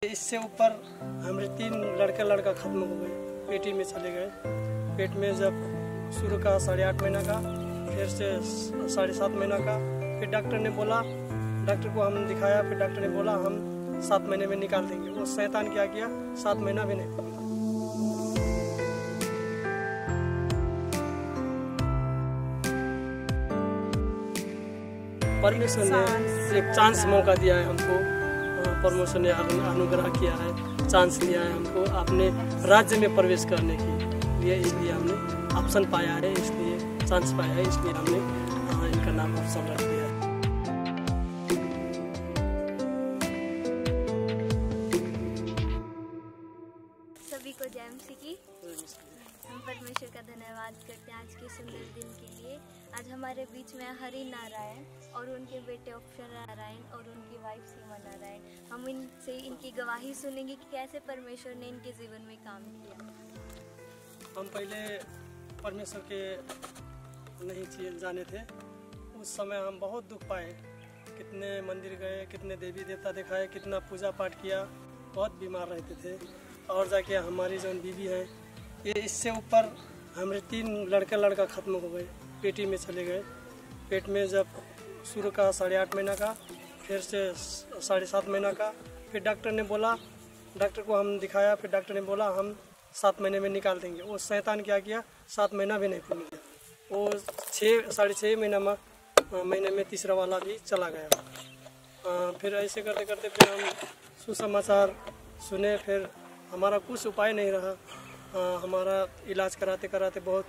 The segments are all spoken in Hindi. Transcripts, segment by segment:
इससे ऊपर हमारे 3 लड़का खत्म हो गए, पेटी में चले गए। पेट में जब शुरू का 8.5 महीना का, फिर से 7.5 महीना का, फिर डॉक्टर ने बोला, डॉक्टर को हम दिखाया, फिर डॉक्टर ने बोला हम 7 महीने में निकाल देंगे। वो शैतान क्या किया, 7 महीना भी नहीं पड़ा। परमेश्वर ने एक चांस मौका दिया है हमको, परमेश्वर ने अनुग्रह किया है, चांस दिया है हमको अपने राज्य में प्रवेश करने के लिए। इसलिए हमने ऑप्शन पाया है, इसलिए चांस पाया है, इसलिए हमने इनका नाम ऑप्शन रख दिया है। सभी को जय मसीह की। हम परमेश्वर का धन्यवाद करते हैं आज के सुंदर दिन के लिए। आज हमारे बीच में हरि नारायण और उनके बेटे अक्षर नारायण और उनकी वाइफ सीमा नारायण। हम इनसे इनकी गवाही सुनेंगे कि कैसे परमेश्वर ने इनके जीवन में काम किया। हम पहले परमेश्वर के नहीं जाने थे, उस समय हम बहुत दुख पाए। कितने मंदिर गए, कितने देवी देवता दिखाए, कितना पूजा पाठ किया, बहुत बीमार रहते थे। और जाके हमारी जो बीवी है, ये इससे ऊपर हमारे 3 लड़का खत्म हो गए, पेटी में चले गए। पेट में जब शुरू का 8.5 महीना का, फिर से 7.5 महीना का, फिर डॉक्टर ने बोला, डॉक्टर को हम दिखाया, फिर डॉक्टर ने बोला हम 7 महीने में निकाल देंगे। वो शैतान क्या किया, 7 महीना भी नहीं पूरा किया। वो 6.5 महीने में तीसरा वाला भी चला गया। फिर ऐसे करते करते फिर हम सुसमाचार सुने, फिर हमारा कुछ उपाय नहीं रहा। हमारा इलाज कराते कराते बहुत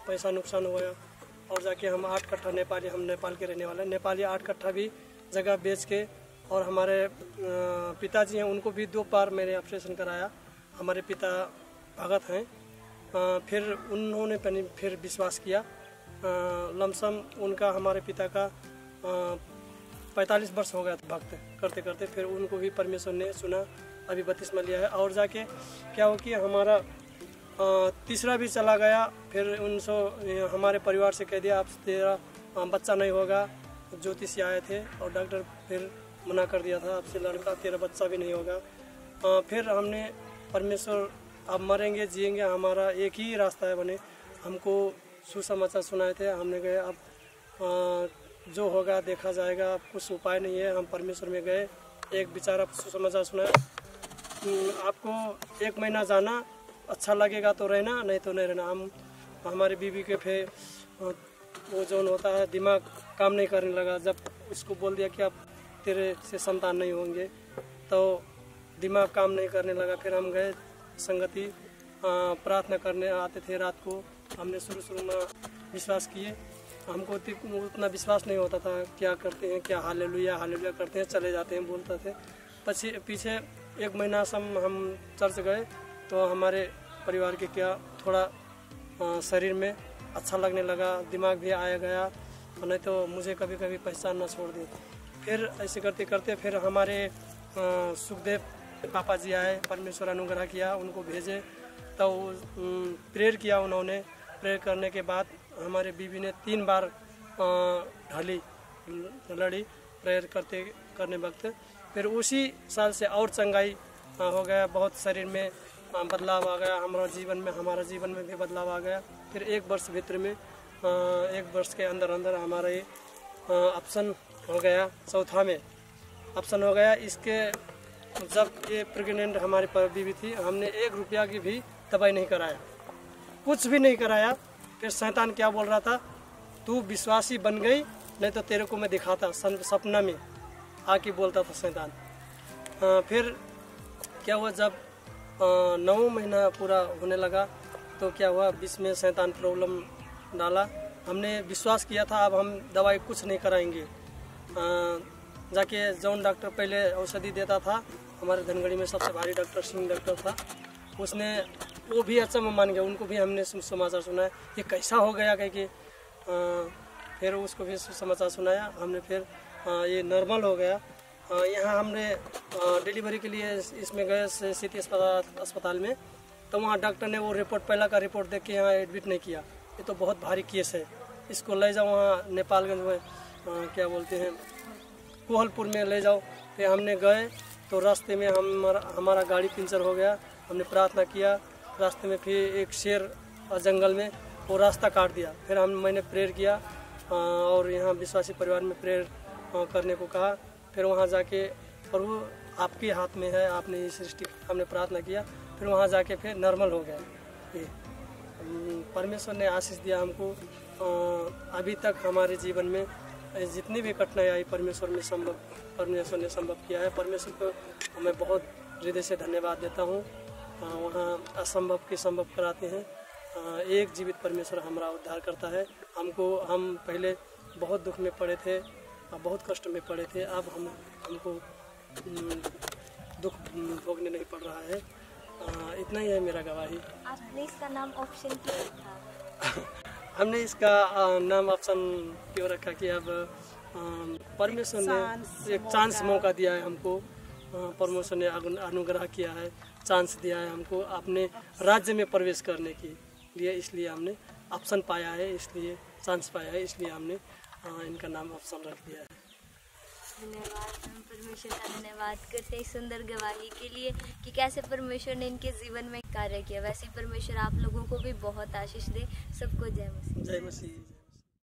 पैसा नुकसान हो गया। और जाके हम 8 कट्ठा नेपाली, हम नेपाल के रहने वाले हैं, नेपाली 8 कट्ठा भी जगह बेच के, और हमारे पिताजी हैं, उनको भी 2 बार मैंने ऑपरेशन कराया। हमारे पिता भगत हैं। फिर उन्होंने फिर विश्वास किया। लमसम उनका, हमारे पिता का 45 वर्ष हो गया था भक्त करते करते। फिर उनको भी परमेश्वर ने सुना, अभी बपतिस्मा लिया है। और जाके क्या हो कि हमारा तीसरा भी चला गया। फिर उनसे हमारे परिवार से कह दिया, आप तेरा बच्चा नहीं होगा। ज्योतिषी आए थे और डॉक्टर फिर मना कर दिया था, आपसे लड़का तेरा बच्चा भी नहीं होगा। फिर हमने परमेश्वर, अब मरेंगे जिएंगे, हमारा एक ही रास्ता है बने। हमको सुसमाचार सुनाए थे, हमने गए, अब जो होगा देखा जाएगा, अब कुछ उपाय नहीं है। हम परमेश्वर में गए, एक बेचारा सुसमाचार सुनाया, आपको 1 महीना जाना, अच्छा लगेगा तो रहना, नहीं तो नहीं रहना। हम हमारे बीवी के फिर वो जो होता है, दिमाग काम नहीं करने लगा। जब उसको बोल दिया कि अब तेरे से संतान नहीं होंगे, तो दिमाग काम नहीं करने लगा। फिर हम गए संगति, प्रार्थना करने आते थे रात को। हमने शुरू में विश्वास किए, हमको उतना विश्वास नहीं होता था, क्या करते हैं, क्या हालेलुया हालेलुया करते हैं, चले जाते हैं, बोलते थे। पीछे 1 महीना से हम चर्च गए, तो हमारे परिवार के क्या थोड़ा शरीर में अच्छा लगने लगा, दिमाग भी आया गया, नहीं तो मुझे कभी कभी पहचान न छोड़ दे। फिर ऐसे करते करते फिर हमारे सुखदेव पापा जी आए, परमेश्वर अनुग्रह किया, उनको भेजे, तो प्रेयर किया उन्होंने। प्रेयर करने के बाद हमारे बीवी ने 3 बार लड़ी प्रेयर करने वक्त। फिर उसी साल से और चंगाई हो गया, बहुत शरीर में बदलाव आ गया, हमारा जीवन में भी बदलाव आ गया। फिर 1 वर्ष भीतर में, 1 वर्ष के अंदर हमारा ये ऑप्शन हो गया, चौथा में ऑप्शन हो गया। इसके जब ये प्रेग्नेंट हमारी बीवी थी, हमने 1 रुपया की भी दवाई नहीं कराया, कुछ भी नहीं कराया। फिर शैतान क्या बोल रहा था, तू विश्वासी बन गई, नहीं तो तेरे को मैं दिखाता, सपना में आके बोलता था शैतान। फिर क्या हुआ, जब 9 महीना पूरा होने लगा, तो क्या हुआ, बीच में शैतान प्रॉब्लम डाला। हमने विश्वास किया था, अब हम दवाई कुछ नहीं कराएंगे। जाके जौन डॉक्टर पहले औषधि देता था, हमारे धनगढ़ी में सबसे भारी डॉक्टर सिंह डॉक्टर था, उसने, वो भी अच्छा में मान गया। उनको भी हमने समाचार सुनाया, ये कैसा हो गया कह के। फिर उसको भी समाचार सुनाया हमने। फिर ये नॉर्मल हो गया। यहाँ हमने डिलीवरी के लिए इसमें गए सिटी अस्पताल में, तो वहाँ डॉक्टर ने वो रिपोर्ट, पहला का रिपोर्ट देख के यहाँ एडमिट नहीं किया। ये तो बहुत भारी केस है, इसको ले जाओ वहाँ नेपालगंज में, क्या बोलते हैं, कोहलपुर में ले जाओ। फिर हमने गए, तो तो रास्ते में हमारा गाड़ी पंचर हो गया। हमने प्रार्थना किया, रास्ते में फिर एक शेर जंगल में वो रास्ता काट दिया। फिर मैंने प्रेयर किया और यहाँ विश्वासी परिवार में प्रेयर करने को कहा। फिर वहाँ जाके प्रभु आपके हाथ में है, आपने ये सृष्टि, हमने प्रार्थना किया। फिर वहाँ जाके फिर नॉर्मल हो गया। ये परमेश्वर ने आशीष दिया हमको। अभी तक हमारे जीवन में जितनी भी कठिनाई आई परमेश्वर ने संभव किया है। परमेश्वर को मैं बहुत हृदय से धन्यवाद देता हूँ। वहाँ असंभव के संभव कराते हैं। एक जीवित परमेश्वर हमारा उद्धार करता है। हम पहले बहुत दुख में पड़े थे, बहुत कष्ट में पड़े थे। अब हमको दुख भोगने नहीं पड़ रहा है। इतना ही है मेरा गवाही। आपने इसका नाम ऑप्शन क्यों रखा? हमने इसका नाम ऑप्शन क्यों रखा कि अब परमेश्वर ने एक चांस मौका दिया है हमको। परमेश्वर ने अनुग्रह किया है, चांस दिया है हमको अपने राज्य में प्रवेश करने के लिए। इसलिए हमने ऑप्शन पाया है, इसलिए चांस पाया है, इसलिए हमने इनका नाम ऑप्शन रख दिया है। धन्यवाद। हम परमेश्वर का धन्यवाद करते हैं इस सुंदर गवाही के लिए कि कैसे परमेश्वर ने इनके जीवन में कार्य किया। वैसे परमेश्वर आप लोगों को भी बहुत आशीष दे। सबको जय मसीह। जय मसीह।